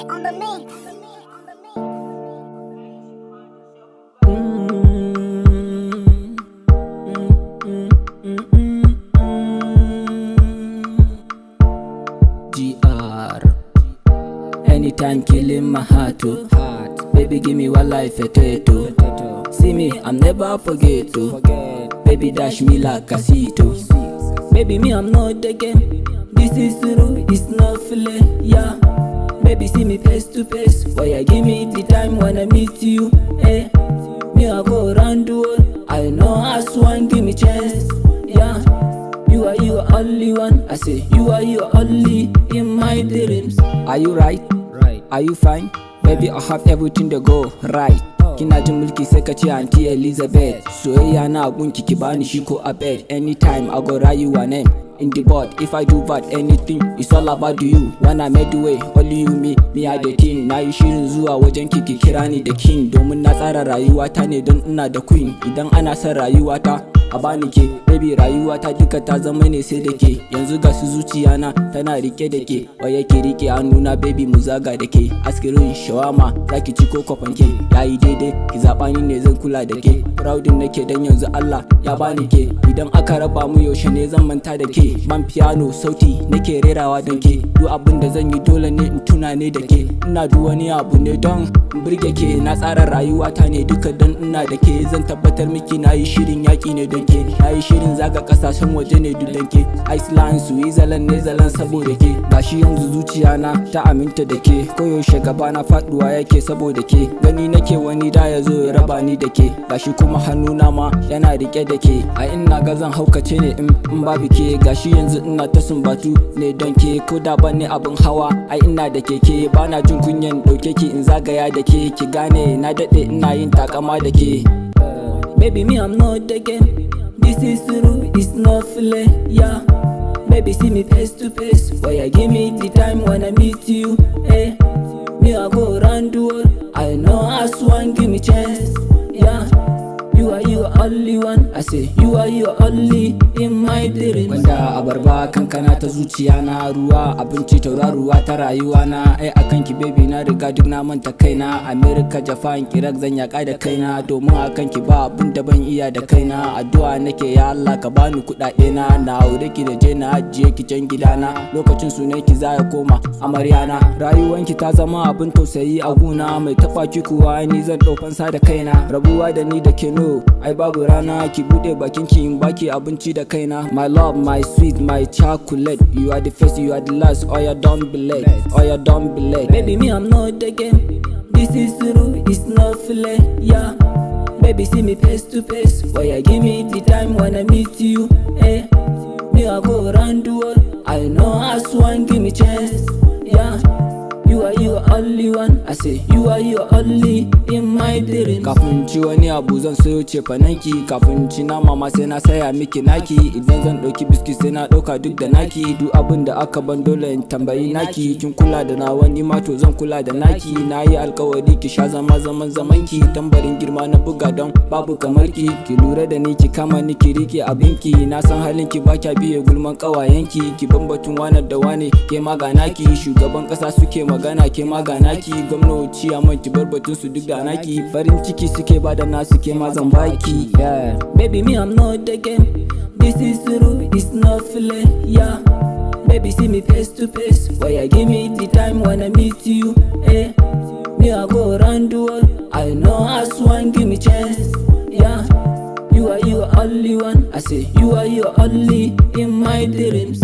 on the mix. GR. Anytime killing my heart, oh. Baby, give me one life, a tattoo. See me, I'm never forget to. Baby, dash me like a seat. Baby, me, I'm not the game. This is true, it's not fillet, yeah. Baby, see me face to face. Why you give me the time when I meet you, eh? Me, I go around the world. I know as one, give me chance, yeah. You are your only one. I say you are your only in my dreams. Are you right? Right. Are you fine? Baby, I have everything to go right. Kina jin mulki sai ka ce Auntie Elizabeth. Soyayya na gunki ki bani shi ko a bed. Anytime I go write you a name in the board. If I do bad anything, it's all about you. When I made the way, only you me I the teen. Na yi shirin zuwa wajen ki kira ni da king. Domin na tsara rayuwata ne don ina da queen. Idan ana son rayuwata a bani ke, baby rayuwata duka ta zama ne sai da ke. Yanzu ga su zuciyana tana rike da ke. Waya ki rike hannuna baby mu zaga da ke. Askirin shawama zaki ci ko kwafanke. Yayi daidai ki zaɓa ni ne zan kula da ke. Proudin nake dan yanzu Allah ya bani ke. Idan aka raba mu yaushe ne zan manta da ke. Man piano sauti nake rerawa don ke. Duk abin da zan yi dole ne in tuna ne da ke. Ina duk wani abu ne don in burge ke. Na tsara rayuwata ne duka don ina da ke. Zan tabbatar miki na yi shirin yaƙi ne don ke. Na yi shirin zaga kasashen waje ne duk don ke. Iceland, Switzerland, Netherlands saboda ke. Gashi yanzu zuciyana ta aminta da ke. Koyaushe gaba na faduwa yake saboda ke. Gani nake wani da ya zo ya raba ni da ke. Gashi kuma hannuna ma yana rike da ke. A ina ga zan haukace ne in babu ke. Gashi yanzu ina ta sumbatu ne don ke. Ko da ban ne abin hawa ai ina da keke. Bana jin kunyan dauke ki in zagaya da ke. Ki gane na dade ina yin takama da ke. Baby, me, I'm not the game. This is true, it's not fillet, yeah. Baby, see me face to face. Why you give me the time when I meet you, eh? Me, I go around the world. I know as one, give me chance, yeah. You are your only one. I say you are your only in my dreams. Wanda abarba kankana ta zuciya na, ruwa abinci tauraruwa ta rayuwa na. Ai akan ki baby na riga duk na manta kaina. America, Japan, Iraq zan yaka da kaina. Domin akan ki ba abin da ban iya da kaina. Addu'a nake ya Allah ka bani kuɗaɗe na. Na aure ki da je na ajiye ki can gidana. Lokacin sunan ki za ya koma amaryana. Rayuwanki ta zama abin tausayi a guna. Mai taɓa ki kuwa ni zan ɗau fansa da kaina. Rabuwa da ni da ke no ai babu rana. Ki bude bakin ki in baki abinci da kaina. My love, my sweet, my chocolate. You are the first, you are the last. Oh, you don't be late. Oh, you don't be late. Baby, me, I'm not the game. This is true, it's not fillet, yeah. Baby, see me face to face. Why you give me the time when I meet you, eh? Me, I go around the world. I know as one, give me chance, yeah. You are your only one. I say you are your only in my dreams. Kafin ci wani abu zan sayo cefananki. Kafin ci nama ma sai na saya miki naki. Idan zan ɗauki biskit sai na ɗauka duk da naki. Duk abin da aka ban dole in tambayi naki. Kin kula da nawa ni ma to zan kula da naki. Na yi alkawari ki sha zaman zamanki. Tambarin girma na buga don babu kamar ki. Ki lura da ni ki kama ni ki rike abinki. Na san halin ki ba kya biye gulman ƙawayenki. Ki bambatun wane da wane ke maganaki. Shugaban ƙasa suke magana ke maganaki. Gwamnati a man ki barbatun su duk da naki. Farin ciki suke bada nasu ke mazan baki, yeah. Baby, me, I'm not the game. This is true, it's not fillet, yeah. Baby, see me face to face. Why you give me the time when I meet you, eh? Me, I go around the world. I know as one, give me chance, yeah. You are your only one. I say you are your only in my dreams.